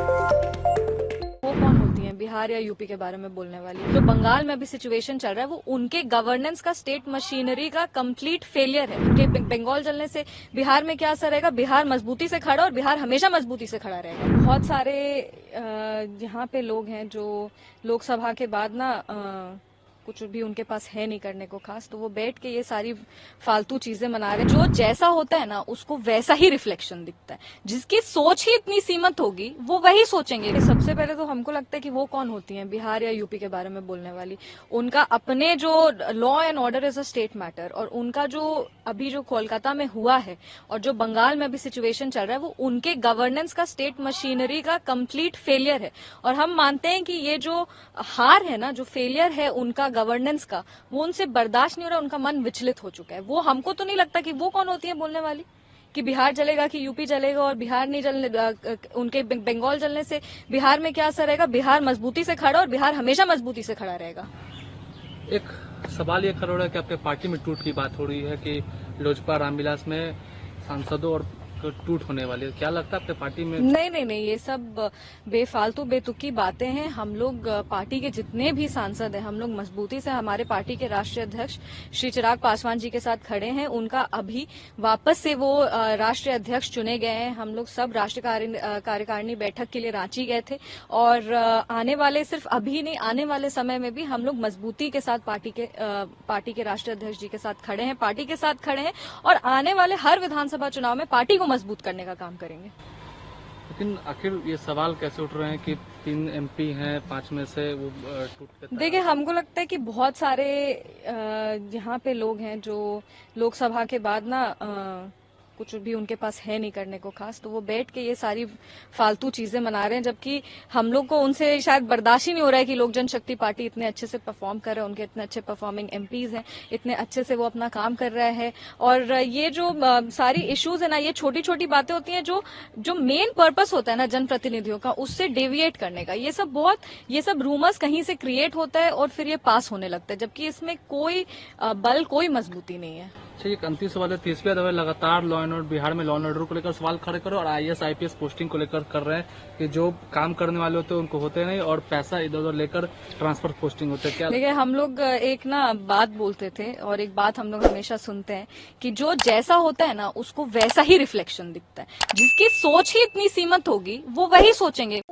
वो कौन होती हैं बिहार या यूपी के बारे में बोलने वाली? जो बंगाल में अभी सिचुएशन चल रहा है वो उनके गवर्नेंस का, स्टेट मशीनरी का कंप्लीट फेलियर है। उनके बंगाल चलने से बिहार में क्या असर रहेगा? बिहार मजबूती से खड़ा, और बिहार हमेशा मजबूती से खड़ा रहेगा। बहुत सारे यहाँ पे लोग हैं जो लोकसभा के बाद ना कुछ भी उनके पास है नहीं करने को खास, तो वो बैठ के ये सारी फालतू चीजें मना रहे हैं। जो जैसा होता है ना उसको वैसा ही रिफ्लेक्शन दिखता है। जिसकी सोच ही इतनी सीमित होगी वो वही सोचेंगे। सबसे पहले तो हमको लगता है कि वो कौन होती हैं बिहार या यूपी के बारे में बोलने वाली? उनका अपने जो law and order is a state matter, और उनका जो अभी जो कोलकाता में हुआ है और जो बंगाल में अभी सिचुएशन चल रहा है वो उनके गवर्नेंस का, स्टेट मशीनरी का कंप्लीट फेलियर है। और हम मानते हैं कि ये जो हार है ना, जो फेलियर है उनका गवर्नेंस का, वो उनसे बर्दाश्त नहीं हो रहा, उनका मन विचलित हो चुका है। वो हमको तो नहीं लगता कि वो कौन होती है बोलने वाली कि बिहार चलेगा कि यूपी चलेगा, और बिहार नहीं चलने, उनके बंगाल चलने से बिहार में क्या असर रहेगा? बिहार मजबूती से खड़ा, और बिहार हमेशा मजबूती से खड़ा रहेगा। एक सवाल ये खड़ा हो रहा है कि आपके पार्टी में टूट की बात हो रही है कि लोजपा रामविलास में सांसदों और टूट होने वाली है। क्या लगता है आपके पार्टी में? नहीं, ये सब बेफालतू बेतुकी बातें हैं। हम लोग पार्टी के जितने भी सांसद हैं, हम लोग मजबूती से हमारे पार्टी के राष्ट्रीय अध्यक्ष श्री चिराग पासवान जी के साथ खड़े हैं। उनका अभी वापस से वो राष्ट्रीय अध्यक्ष चुने गए हैं। हम लोग सब राष्ट्रीय कार्यकारिणी बैठक के लिए रांची गए थे, और आने वाले, सिर्फ अभी नहीं, आने वाले समय में भी हम लोग मजबूती के साथ पार्टी के राष्ट्रीय अध्यक्ष जी के साथ खड़े हैं, पार्टी के साथ खड़े हैं, और आने वाले हर विधानसभा चुनाव में पार्टी को मजबूत करने का काम करेंगे। लेकिन आखिर ये सवाल कैसे उठ रहे हैं कि 3 MP हैं, 5 में से वो टूट के? देखिए, हमको लगता है कि बहुत सारे यहाँ पे लोग हैं जो लोकसभा के बाद ना कुछ भी उनके पास है नहीं करने को खास, तो वो बैठ के ये सारी फालतू चीजें मना रहे हैं। जबकि हम लोग को उनसे शायद बर्दाश्त ही नहीं हो रहा है कि लोक जनशक्ति पार्टी इतने अच्छे से परफॉर्म कर रहे हैं, उनके इतने अच्छे परफॉर्मिंग MPs हैं, इतने अच्छे से वो अपना काम कर रहे हैं। और ये जो सारी इश्यूज है ना, ये छोटी छोटी बातें होती हैं जो मेन पर्पस होता है ना जनप्रतिनिधियों का, उससे डेविएट करने का। ये सब रूमर्स कहीं से क्रिएट होता है और फिर ये पास होने लगता है, जबकि इसमें कोई बल, कोई मजबूती नहीं है। एक अंतिम सवाल है। 30वीं दफा लगातार लॉ एंड ऑर्डर, बिहार में लॉ एंड ऑर्डर को लेकर सवाल खड़े करो, और IAS IPS पोस्टिंग को लेकर कर रहे हैं कि जो काम करने वाले होते हैं उनको होते नहीं, और पैसा इधर उधर लेकर ट्रांसफर पोस्टिंग होते हैं। क्या देखिए, हम लोग एक ना बात बोलते थे, और एक बात हम लोग हमेशा सुनते हैं कि जो जैसा होता है ना उसको वैसा ही रिफ्लेक्शन दिखता है। जिसकी सोच ही इतनी सीमित होगी वो वही सोचेंगे।